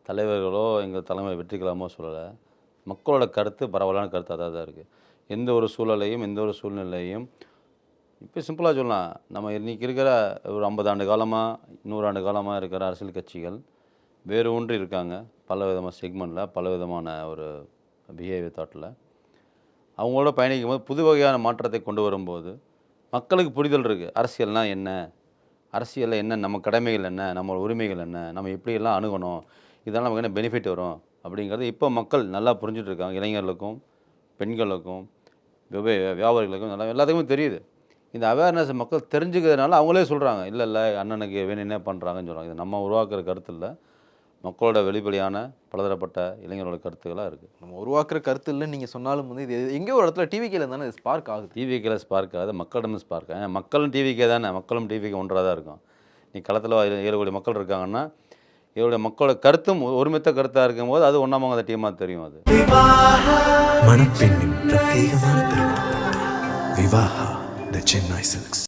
தலைவர்களோ எங்கள் தலைமை வெற்றிகரமோ சொல்லலை. மக்களோட கருத்து பரவலான கருத்து அதாக தான் இருக்குது. எந்த ஒரு சூழலையும் எந்த ஒரு சூழ்நிலையும் இப்போ சிம்பிளாக சொல்லலாம். நம்ம இன்றைக்கி இருக்கிற ஒரு 50 ஆண்டு காலமாக 100 ஆண்டு காலமாக இருக்கிற அரசியல் கட்சிகள் வேறு ஒன்று இருக்காங்க. பல விதமான செக்மெண்ட்டில் பல விதமான ஒரு பிஹேவியர் தாட்டில் அவங்களோட பயணிக்கும் போது புது வகையான மாற்றத்தை கொண்டு வரும்போது மக்களுக்கு புரிதல் இருக்குது. அரசியல்னால் என்ன, அரசியலில் என்ன, நம்ம கடமைகள் என்ன, நம்ம உரிமைகள் என்ன, நம்ம எப்படியெல்லாம் அணுகணும், இதெல்லாம் நமக்கு என்ன பெனிஃபிட் வரும் அப்படிங்கிறது இப்போ மக்கள் நல்லா புரிஞ்சுட்டு இருக்காங்க. இளைஞர்களுக்கும் பெண்களுக்கும் வியாபாரிகளுக்கும் நல்லா எல்லாத்துக்குமே தெரியுது. இந்த அவேர்னஸ் மக்கள் தெரிஞ்சுக்கிறதுனால அவங்களே சொல்கிறாங்க, இல்லை அண்ணனுக்கு வேணும் என்ன பண்ணுறாங்கன்னு சொல்கிறாங்க. இது நம்ம உருவாக்குற கருத்து இல்லை, மக்களோட வெளிப்படையான பலதரப்பட்ட இளைஞர்களோட கருத்துக்களாக இருக்குது. நம்ம உருவாக்குற கருத்து இல்லைன்னு நீங்கள் சொன்னாலும் வந்து இது எங்கேயோ ஒரு இடத்துல டிவிக்கேல தானே இது ஸ்பார்க் ஆகுது. டிவிக்கேல ஸ்பார்க் ஆகுது, மக்களிடம் ஸ்பார்க் ஆகுது. மக்களும் டிவிக்கே தானே, மக்களும் டிவிக்கு ஒன்றாக தான் இருக்கும். நீ களத்தில் 7 கோடி மக்கள் இருக்காங்கன்னா 7 கோடி மக்களோட கருத்தும் ஒருமித்த கருத்தாக இருக்கும்போது அது ஒன்றாம அந்த டீமாக தெரியும். அது மணப்பெண்ணின் பிரத்யேகமான திருமணம் விவாஹா தி சென்னை சில்க்ஸ்.